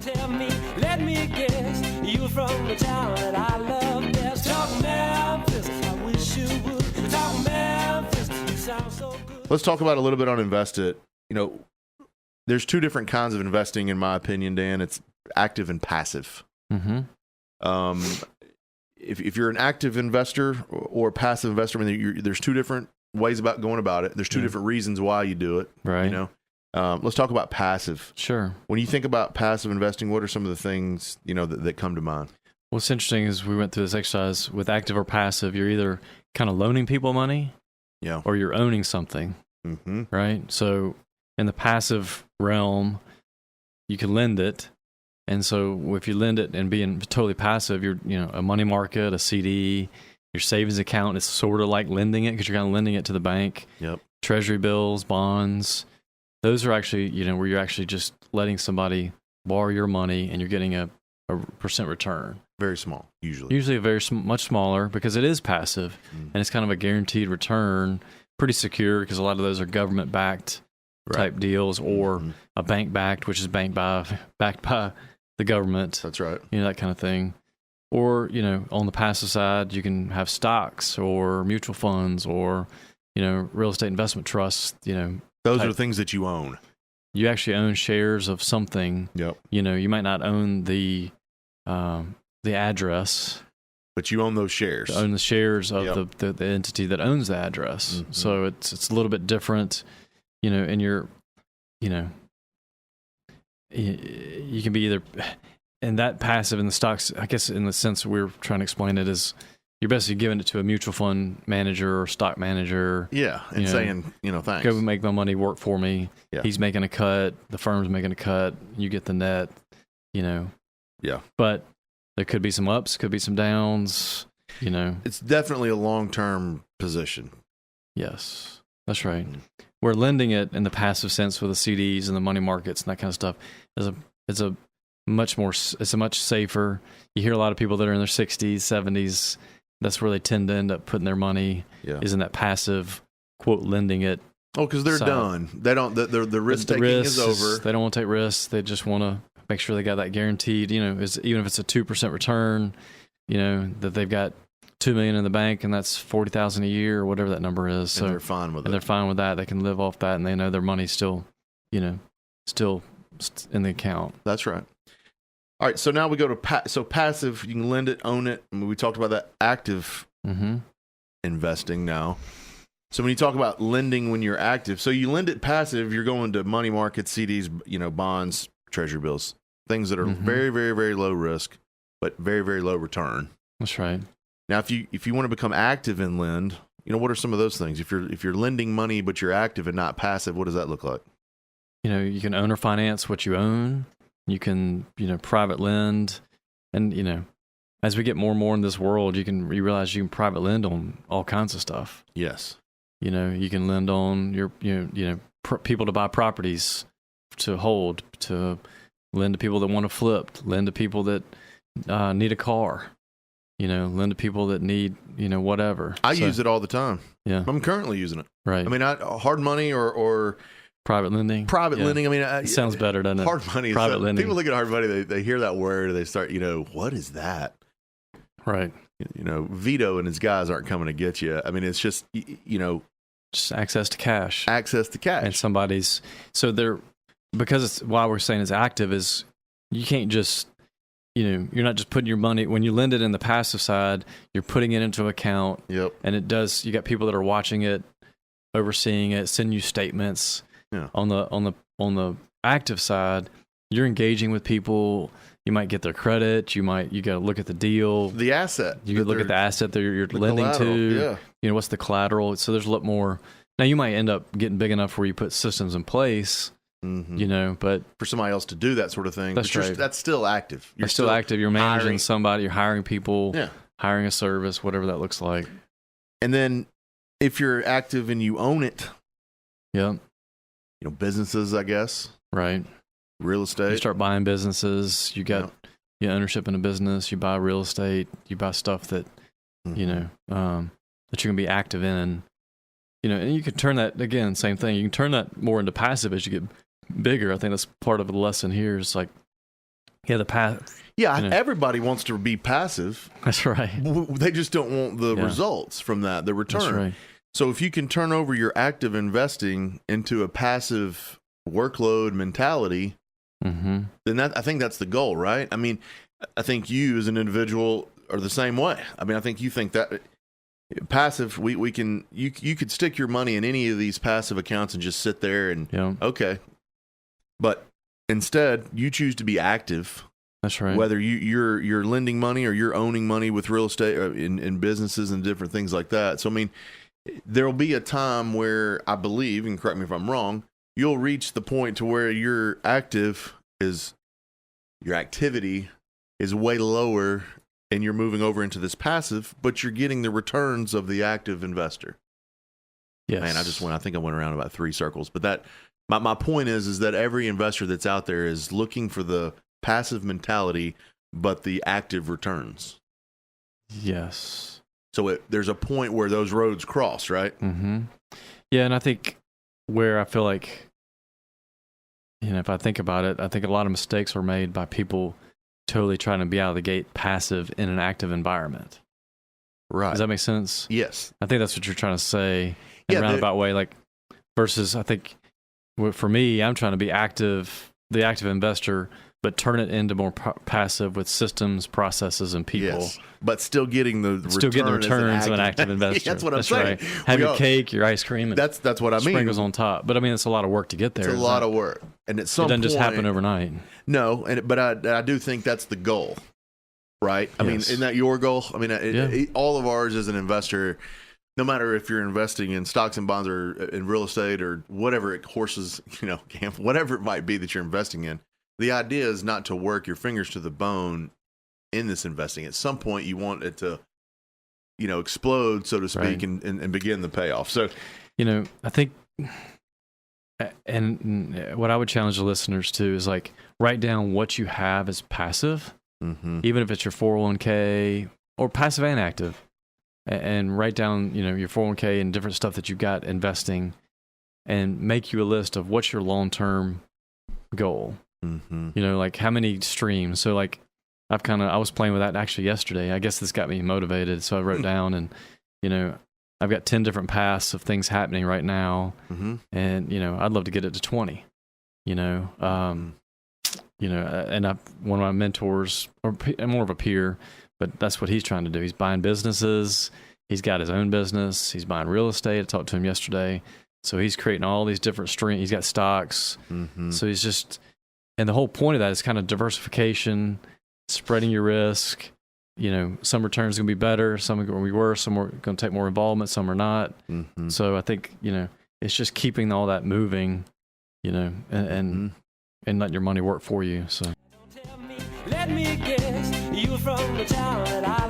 Tell me, let me guess, you from the town that I love best. Talk Memphis, I wish you would. Talk Memphis, you sound so good. Let's talk about a little bit on Invest It. There's two different kinds of investing, in my opinion, Dan. It's active and passive. Mm-hmm. If you're an active investor or a passive investor, I mean, there's two different ways about going about it. There's two different reasons why you do it. Right. Let's talk about passive. Sure. When you think about passive investing, what are some of the things, that come to mind? What's interesting is we went through this exercise with active or passive. You're either kind of loaning people money, or you're owning something, right? So in the passive realm, you can lend it. And so if you lend it and being totally passive, you're, a money market, a CD, your savings account is sort of like lending it because you're kind of lending it to the bank. Yep. Treasury bills, bonds. Those are actually, where you're actually just letting somebody borrow your money and you're getting a percent return. Very small, usually. Usually much smaller because it is passive and it's kind of a guaranteed return. Pretty secure because a lot of those are government-backed type deals or a bank-backed, which is backed by the government. That's right. That kind of thing. Or, on the passive side, you can have stocks or mutual funds or, real estate investment trusts, Those are things that you own. You actually own shares of something. Yep. You might not own the address, but you own those shares. You own the shares of the entity that owns the address. So it's a little bit different, and you're, you can be either, and that passive in the stocks, I guess in the sense we're trying to explain it is, you're basically giving it to a mutual fund manager or stock manager. Yeah, and saying, thanks. Go make my money work for me. Yeah. He's making a cut. The firm's making a cut. You get the net, Yeah. But there could be some ups, could be some downs, It's definitely a long-term position. Yes, that's right. We're lending it in the passive sense with the CDs and the money markets and that kind of stuff. It's a much safer. You hear a lot of people that are in their 60s, 70s. That's where they tend to end up putting their money. Is in that passive, quote, lending it. Oh, because they're done. They don't. The risk taking is over. They don't want to take risks. They just want to make sure they got that guaranteed. Even if it's a 2% return, that they've got $2 million in the bank and that's $40,000 a year or whatever that number is. So and they're fine with it. And they're fine with that. They can live off that, and they know their money's still in the account. That's right. All right, so now we go to passive. You can lend it, own it. I mean, we talked about that active investing now. So when you talk about lending when you're active, so you lend it passive, you're going to money markets, CDs, bonds, treasury bills, things that are very, very, very low risk, but very, very low return. That's right. Now, if you want to become active and lend, what are some of those things? If you're lending money but you're active and not passive, what does that look like? You can owner finance what you own. You can, private lend. And, as we get more and more in this world, you realize you can private lend on all kinds of stuff. Yes. You can lend on your, people to buy properties to hold, to lend to people that want to flip, lend to people that need a car, lend to people that need, whatever. I use it all the time. Yeah. I'm currently using it. Right. I mean, hard money or private lending. Lending. I mean, it sounds better, doesn't it? Hard money. Private lending. People look at hard money. They hear that word. They start. What is that? Right. Vito and his guys aren't coming to get you. I mean, it's just just access to cash. Access to cash. And because it's why we're saying it's active is you can't just you're not just putting your money when you lend it in the passive side. You're putting it into an account. Yep. And it does. You got people that are watching it, overseeing it, send you statements. Yeah. On the active side, you're engaging with people. You might get their credit. You got to look at the deal, the asset. You look at the asset that you're lending to. Yeah. What's the collateral? So there's a lot more. Now you might end up getting big enough where you put systems in place. But for somebody else to do that sort of thing, that's right. That's still active. You're still active. You're managing somebody. You're hiring people. Yeah. Hiring a service, whatever that looks like. And then, if you're active and you own it, businesses, I guess. Right. Real estate. You start buying businesses. You got ownership in a business. You buy real estate. You buy stuff that that you're going to be active in. And you can turn that again. Same thing. You can turn that more into passive as you get bigger. I think that's part of the lesson here. Is like Yeah, the path. Yeah, everybody wants to be passive. That's right. They just don't want the results from that, the return. That's right. So if you can turn over your active investing into a passive workload mentality, then I think that's the goal, right? I mean, I think you as an individual are the same way. I mean, I think you think that passive, you could stick your money in any of these passive accounts and just sit there and okay. But instead, you choose to be active. That's right. Whether you're lending money or you're owning money with real estate or in businesses and different things like that. So I mean, there'll be a time where I believe, and correct me if I'm wrong, you'll reach the point to where your activity is way lower and you're moving over into this passive, but you're getting the returns of the active investor. Yes. Man, I think I went around about 3 circles, but my point is that every investor that's out there is looking for the passive mentality, but the active returns. Yes. So there's a point where those roads cross, right? Mm-hmm. Yeah, and I think where I feel like, if I think about it, I think a lot of mistakes are made by people totally trying to be out of the gate passive in an active environment. Right. Does that make sense? Yes. I think that's what you're trying to say in a roundabout way. Like, versus I think for me, I'm trying to be the active investor, but turn it into more passive with systems, processes, and people. Yes. But still getting the returns of an active investor. That's what I'm saying. Right. Have your cake, your ice cream, and that's what I mean. Sprinkles on top. But I mean, it's a lot of work to get there. It's a lot of work, and at some it doesn't point, just happen overnight. No, but I do think that's the goal, right? I mean, isn't that your goal? I mean, all of ours as an investor. No matter if you're investing in stocks and bonds or in real estate or whatever, horses, whatever it might be that you're investing in, the idea is not to work your fingers to the bone in this investing. At some point, you want it to, explode, so to speak, and begin the payoff. So, I think, and what I would challenge the listeners to is like write down what you have as passive, even if it's your 401k or passive and active. And write down, your 401k and different stuff that you've got investing, and make you a list of what's your long-term goal. Like how many streams. So like I was playing with that actually yesterday. I guess this got me motivated. So I wrote down and, I've got 10 different paths of things happening right now. And, I'd love to get it to 20, and one of my mentors, or more of a peer, but that's what he's trying to do. He's buying businesses. He's got his own business. He's buying real estate. I talked to him yesterday. So he's creating all these different streams. He's got stocks. So he's just, and the whole point of that is kind of diversification, spreading your risk. Some returns are going to be better. Some are going to be worse. Some are going to take more involvement. Some are not. So I think, it's just keeping all that moving, and letting your money work for you. So. Let me guess, you from the town that I